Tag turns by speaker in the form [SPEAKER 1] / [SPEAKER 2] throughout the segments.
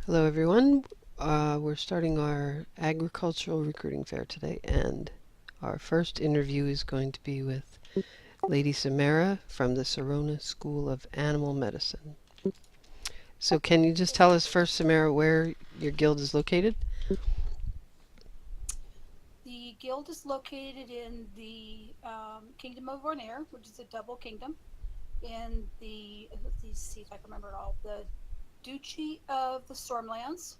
[SPEAKER 1] Hello, everyone. We're starting our agricultural recruiting fair today, and our first interview is going to be with Lady Cimmera from the Sirona School of Animal Medicine. So, can you just tell us first, Cimmera, where your guild is located?
[SPEAKER 2] The guild is located in the Kingdom of Vornair, which is a double kingdom, in let's see if I can remember it all, the Duchy of the Stormlands,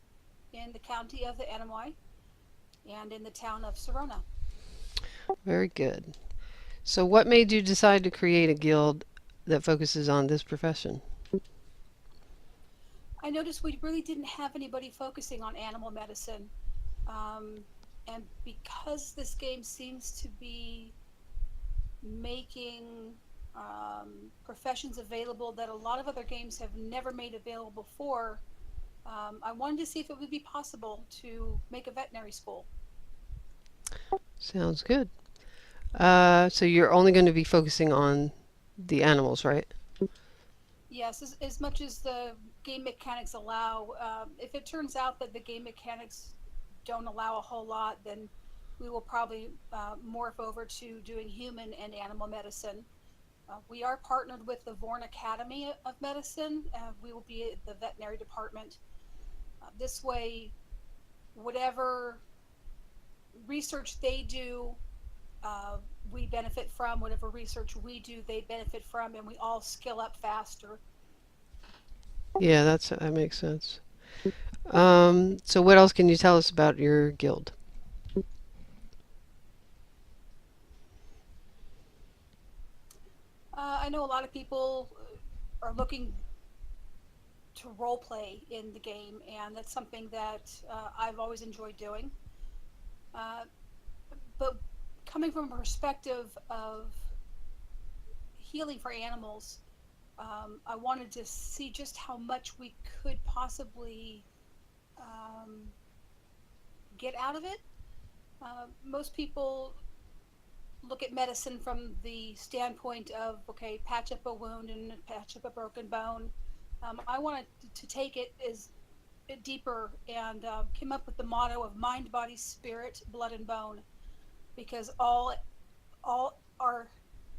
[SPEAKER 2] in the county of the Animoy, and in the town of Sirona.
[SPEAKER 1] Very good. So, what made you decide to create a guild that focuses on this profession?
[SPEAKER 2] I noticed we really didn't have anybody focusing on animal medicine. Um, and because this game seems to be making professions available that a lot of other games have never made available before, I wanted to see if it would be possible to make a veterinary school.
[SPEAKER 1] Sounds good. So, you're only going to be focusing on the animals, right?
[SPEAKER 2] Yes, as much as the game mechanics allow. If it turns out that the game mechanics don't allow a whole lot, then we will probably morph over to doing human and animal medicine. We are partnered with the Vorn Academy of Medicine. We will be the veterinary department. This way, whatever research they do, uh, we benefit from. Whatever research we do, they benefit from, and we all skill up faster.
[SPEAKER 1] Yeah, that makes sense. So what else can you tell us about your guild?
[SPEAKER 2] I know a lot of people are looking to role play in the game, and that's something that I've always enjoyed doing. Uh, but coming from a perspective of healing for animals, I wanted to see just how much we could possibly um, get out of it. Most people look at medicine from the standpoint of, okay, patch up a wound and patch up a broken bone. I wanted to take it as deeper and came up with the motto of mind, body, spirit, blood, and bone, because all are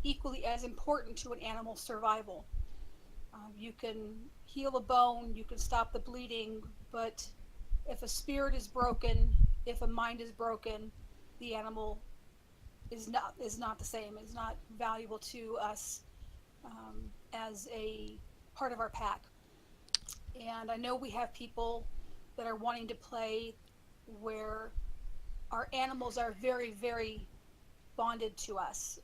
[SPEAKER 2] equally as important to an animal's survival. You can heal a bone, you can stop the bleeding, but if a spirit is broken, if a mind is broken, the animal is not the same. Is not valuable to us as a part of our pack. And I know we have people that are wanting to play where our animals are very, very bonded to us.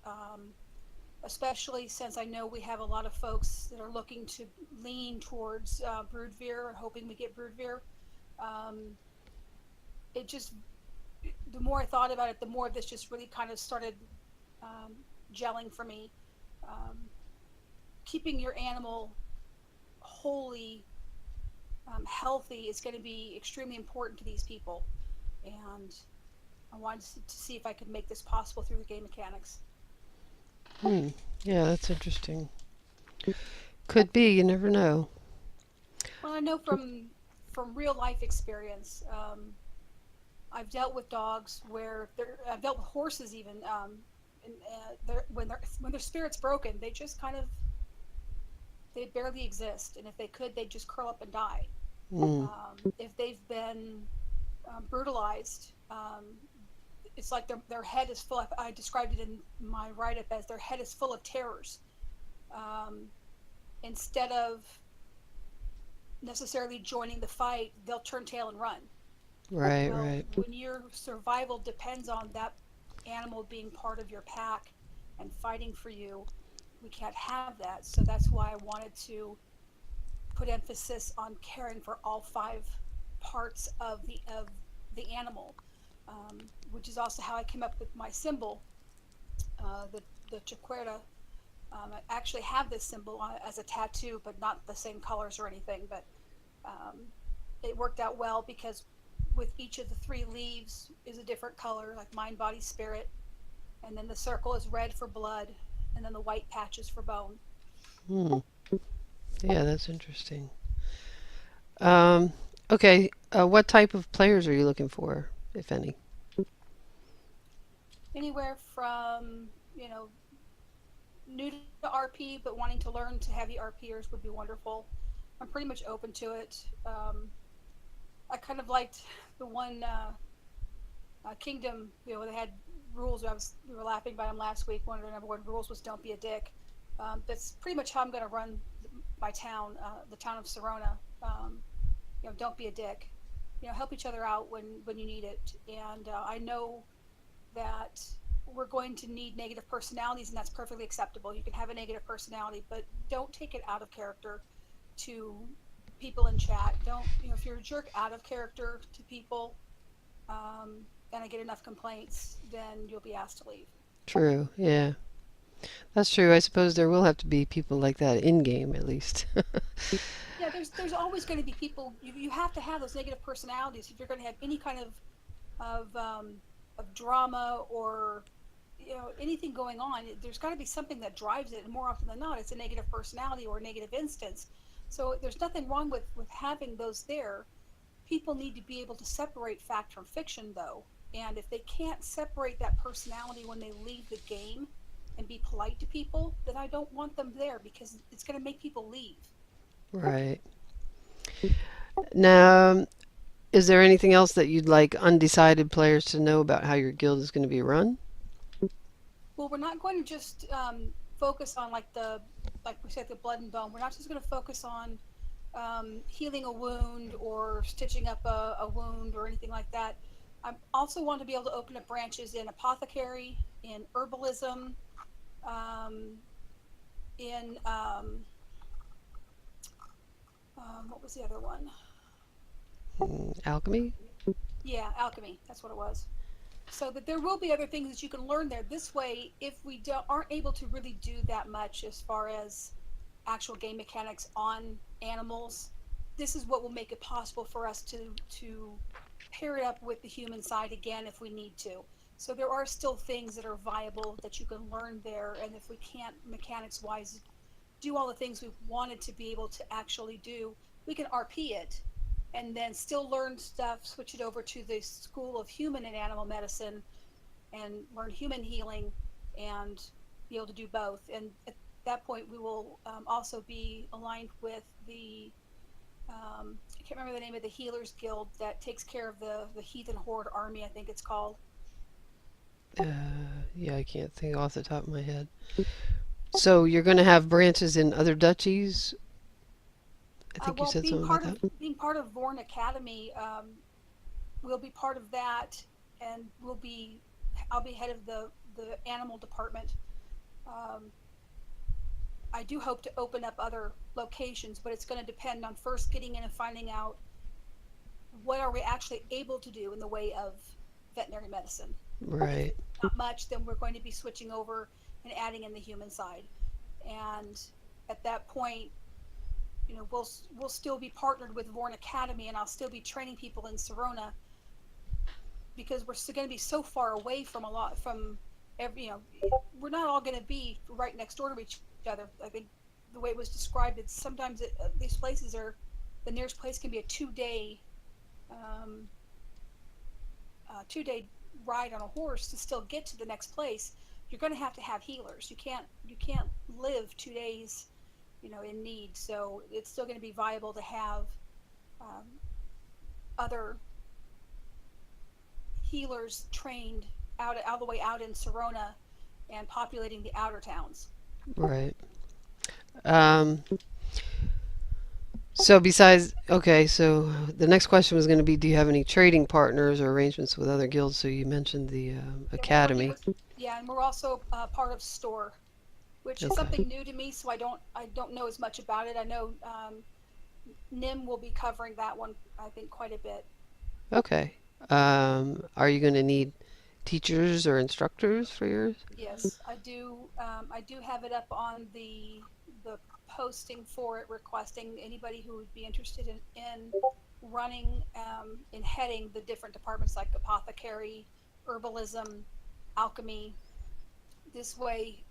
[SPEAKER 2] Especially since I know we have a lot of folks that are looking to lean towards Broodveer, hoping we get Broodveer. Um, it just, the more I thought about it, the more this just really kind of started um, gelling for me. Um, Keeping your animal wholly healthy is going to be extremely important to these people. And I wanted to see if I could make this possible through the game mechanics.
[SPEAKER 1] Hmm. Yeah, that's interesting. Could be. You never know.
[SPEAKER 2] Well, I know from real life experience. I've dealt with dogs where I've dealt with horses even. And when their spirit's broken, they just kind of they barely exist. And if they could, they'd just curl up and die.
[SPEAKER 1] Hmm.
[SPEAKER 2] If they've been brutalized, it's like their head is full. I described it in my write up as their head is full of terrors. Um, Instead of necessarily joining the fight, they'll turn tail and run.
[SPEAKER 1] Right,
[SPEAKER 2] Well,
[SPEAKER 1] right.
[SPEAKER 2] when your survival depends on that animal being part of your pack and fighting for you, we can't have that. So that's why I wanted to put emphasis on caring for all five parts of the animal, which is also how I came up with my symbol, the chiquera. I actually have this symbol as a tattoo, but not the same colors or anything. But um, it worked out well because with each of the three leaves is a different color, like mind, body, spirit, and then the circle is red for blood, and then the white patches for bone.
[SPEAKER 1] Hmm. Yeah, that's interesting. Um, Okay, what type of players are you looking for, if any?
[SPEAKER 2] Anywhere from, new to RP but wanting to learn to heavy RPers would be wonderful. I'm pretty much open to it. I kind of liked the one Kingdom. They had rules. We were laughing about them last week. One of their number one rules was "Don't be a dick." That's pretty much how I'm going to run my town, the town of Sirona. Don't be a dick. Help each other out when you need it. And I know that we're going to need negative personalities, and that's perfectly acceptable. You can have a negative personality, but don't take it out of character to people in chat. Don't, if you're a jerk out of character to people, and I get enough complaints, then you'll be asked to leave.
[SPEAKER 1] True, yeah. That's true. I suppose there will have to be people like that in game, at least.
[SPEAKER 2] Yeah, there's always going to be people. You have to have those negative personalities if you're going to have any kind of drama or anything going on. There's got to be something that drives it, and more often than not, it's a negative personality or a negative instance. So there's nothing wrong with having those there. People need to be able to separate fact from fiction, though. And if they can't separate that personality when they leave the game and be polite to people, then I don't want them there because it's going to make people leave.
[SPEAKER 1] Right. Now, is there anything else that you'd like undecided players to know about how your guild is going to be run?
[SPEAKER 2] Well, we're not going to just focus on like we said, the blood and bone. We're not just going to focus on healing a wound or stitching up a wound or anything like that. I also want to be able to open up branches in apothecary, in herbalism, um, in what was the other one?
[SPEAKER 1] Alchemy?
[SPEAKER 2] Yeah, alchemy. That's what it was. So that there will be other things that you can learn there. This way, if we aren't able to really do that much as far as actual game mechanics on animals, this is what will make it possible for us to pair it up with the human side again if we need to. So there are still things that are viable that you can learn there, and if we can't mechanics wise do all the things we wanted to be able to actually do, we can RP it and then still learn stuff, switch it over to the School of Human and Animal Medicine and learn human healing and be able to do both. And at that point, we will also be aligned with I can't remember the name of the Healers Guild that takes care of the Heathen Horde Army, I think it's called.
[SPEAKER 1] Yeah, I can't think off the top of my head. So you're going to have branches in other duchies? I think you
[SPEAKER 2] Well,
[SPEAKER 1] said something about that.
[SPEAKER 2] being part of Vorn Academy, we'll be part of that, and I'll be head of the animal department. Um, I do hope to open up other locations, but it's going to depend on first getting in and finding out what are we actually able to do in the way of veterinary medicine. If
[SPEAKER 1] Right.
[SPEAKER 2] it's not much, then we're going to be switching over and adding in the human side. And at that point, we'll still be partnered with Vorn Academy, and I'll still be training people in Sirona because we're still going to be so far away from a lot from every. We're not all going to be right next door to each other. I think the way it was described, it's sometimes these places are the nearest place can be a 2 day 2 day ride on a horse to still get to the next place. You're going to have healers. You can't live 2 days in need. So it's still going to be viable to have um, other healers trained out all the way out in Sirona and populating the outer towns.
[SPEAKER 1] Right. Um, so besides, okay, so the next question was going to be, do you have any trading partners or arrangements with other guilds? So you mentioned the
[SPEAKER 2] Yeah, we're working
[SPEAKER 1] academy.
[SPEAKER 2] with yeah, and we're also part of Store, which is
[SPEAKER 1] Okay.
[SPEAKER 2] something new to me. So I don't know as much about it. I know Nim will be covering that one. I think quite a bit.
[SPEAKER 1] Okay. Are you going to need teachers or instructors for yours?
[SPEAKER 2] Yes, I do. I do have it up on the posting for it, requesting anybody who would be interested in running in heading the different departments like apothecary, herbalism, alchemy. This way,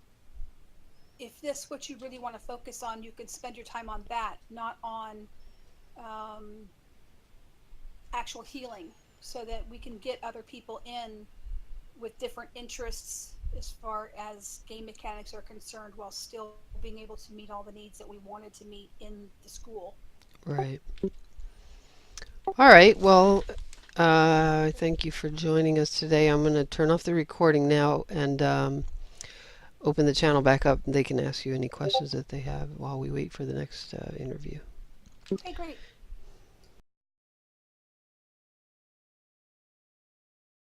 [SPEAKER 2] if this what you really want to focus on, you can spend your time on that, not on um, actual healing so that we can get other people in with different interests as far as game mechanics are concerned while still being able to meet all the needs that we wanted to meet in the school.
[SPEAKER 1] Right. All right. Well, thank you for joining us today. I'm going to turn off the recording now and open the channel back up. They can ask you any questions that they have while we wait for the next interview.
[SPEAKER 2] Okay, great.